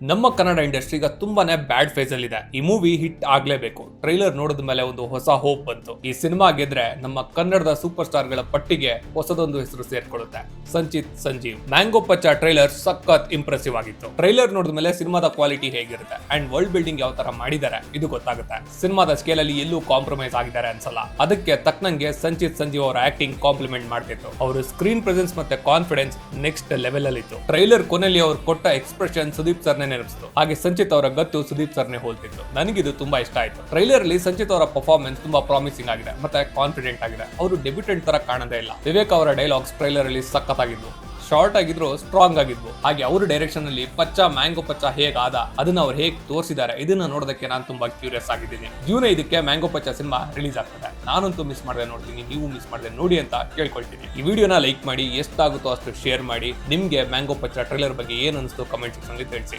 ನಮ್ಮ ಕನ್ನಡ ಇಂಡಸ್ಟ್ರಿ ಈಗ ತುಂಬಾನೇ ಬ್ಯಾಡ್ ಫೇಸ್ ಅಲ್ಲಿ ಇದೆ. ಈ ಮೂವಿ ಹಿಟ್ ಆಗ್ಲೇಬೇಕು. ಟ್ರೈಲರ್ ನೋಡಿದ ಮೇಲೆ ಒಂದು ಹೊಸ ಹೋಪ್ ಬಂತು. ಈ ಸಿನಿಮಾ ಗೆದ್ರೆ ನಮ್ಮ ಕನ್ನಡದ ಸೂಪರ್ ಸ್ಟಾರ್ ಗಳ ಪಟ್ಟಿಗೆ ಹೊಸದೊಂದು ಹೆಸರು ಸೇರ್ಕೊಳ್ಳುತ್ತೆ. ಸಂಚಿತ್ ಸಂಜೀವ್. ಮ್ಯಾಂಗೋ ಪಚ್ಚ ಟ್ರೈಲರ್ ಸಖತ್ ಇಂಪ್ರೆಸಿವ್ ಆಗಿತ್ತು. ಟ್ರೈಲರ್ ನೋಡಿದ ಮೇಲೆ ಸಿನಿಮಾದ ಕ್ವಾಲಿಟಿ ಹೇಗಿರುತ್ತೆ ಅಂಡ್ ವರ್ಲ್ಡ್ ಬಿಲ್ಡಿಂಗ್ ಯಾವ ತರ ಮಾಡಿದ್ದಾರೆ ಇದು ಗೊತ್ತಾಗುತ್ತೆ. ಸಿನಿಮಾದ ಸ್ಕೇಲ್ ಅಲ್ಲಿ ಎಲ್ಲೂ ಕಾಂಪ್ರಮೈಸ್ ಆಗಿದ್ದಾರೆ ಅನ್ಸಲ್ಲ. ಅದಕ್ಕೆ ತಕ್ಕನಂಗೆ ಸಂಚಿತ್ ಸಂಜೀವ್ ಅವರ ಆಕ್ಟಿಂಗ್ ಕಾಂಪ್ಲಿಮೆಂಟ್ ಮಾಡ್ತಿತ್ತು. ಅವರು ಸ್ಕ್ರೀನ್ ಪ್ರೆಸೆನ್ಸ್ ಮತ್ತೆ ಕಾನ್ಫಿಡೆನ್ಸ್ ನೆಕ್ಸ್ಟ್ ಲೆವೆಲ್ ಅಲ್ಲಿ ಇತ್ತು. ಟ್ರೈಲರ್ ಕೊನೆಯಲ್ಲಿ ಅವರು ಕೊಟ್ಟ ಎಕ್ಸ್ಪ್ರೆಷನ್ ಸುದೀಪ್ ಸರ್ನೇ ನೆನಪಿಸಿತು. ಹಾಗೆ ಸಂಚಿತ್ ಅವರ ಗತ್ತು ಸುದೀಪ್ ಸರ್ನೇ ಹೋಲ್ತಿತ್ತು. ನನಗಿದು ತುಂಬಾ ಇಷ್ಟ ಆಯ್ತು. ಟ್ರೈಲರ್ ಅಲ್ಲಿ ಸಂಚಿತ್ ಅವರ ಪರ್ಫಾರ್ಮೆನ್ಸ್ ತುಂಬಾ ಪ್ರಾಮಿಸಿಂಗ್ ಆಗಿದೆ ಮತ್ತೆ ಕಾನ್ಫಿಡೆಂಟ್ ಆಗಿದೆ. ಅವರು ಡೆಬ್ಯೂಟೆಂಟ್ ತರ ಕಾಣದೇ ಇಲ್ಲ. ವಿವೇಕ್ ಅವರ ಡೈಲಾಗ್ಸ್ ಟ್ರೈಲರ್ ಅಲ್ಲಿ ಸಖತ್ತಾಗಿದ್ವು. ಶಾರ್ಟ್ ಆಗಿದ್ರು ಸ್ಟ್ರಾಂಗ್ ಆಗಿದ್ವು. ಹಾಗೆ ಅವ್ರ ಡೈರೆಕ್ಷನ್ ಅಲ್ಲಿ ಪಚ್ಚ ಮ್ಯಾಂಗೋ ಪಚ್ಚ ಹೇಗಾದ ಅದನ್ನ ಅವ್ರು ಹೇಗೆ ತೋರಿಸಿದ್ದಾರೆ ಇದನ್ನ ನೋಡೋದಕ್ಕೆ ನಾನು ತುಂಬಾ ಕ್ಯೂರಿಯಸ್ ಆಗಿದ್ದೀನಿ. ಜೂನ್ 5ಕ್ಕೆ ಮ್ಯಾಂಗೋ ಪಚ್ಚ ಸಿನಿಮಾ ರಿಲೀಸ್ ಆಗ್ತದೆ. ನಾನಂತೂ ಮಿಸ್ ಮಾಡದೆ ನೋಡ್ತೀನಿ, ನೀವು ಮಿಸ್ ಮಾಡದೆ ನೋಡಿ ಅಂತ ಕೇಳ್ಕೊಳ್ತೀನಿ. ಈ ವಿಡಿಯೋನ ಲೈಕ್ ಮಾಡಿ, ಎಷ್ಟಾಗುತ್ತೋ ಅಷ್ಟು ಶೇರ್ ಮಾಡಿ. ನಿಮ್ಗೆ ಮ್ಯಾಂಗೋ ಪಚ್ಚ ಟ್ರೈಲರ್ ಬಗ್ಗೆ ಏನು ಅನಿಸ್ತು ಕಮೆಂಟ್ ಸೆಕ್ಷನ್ ಅಲ್ಲಿ ತಿಳಿಸಿ.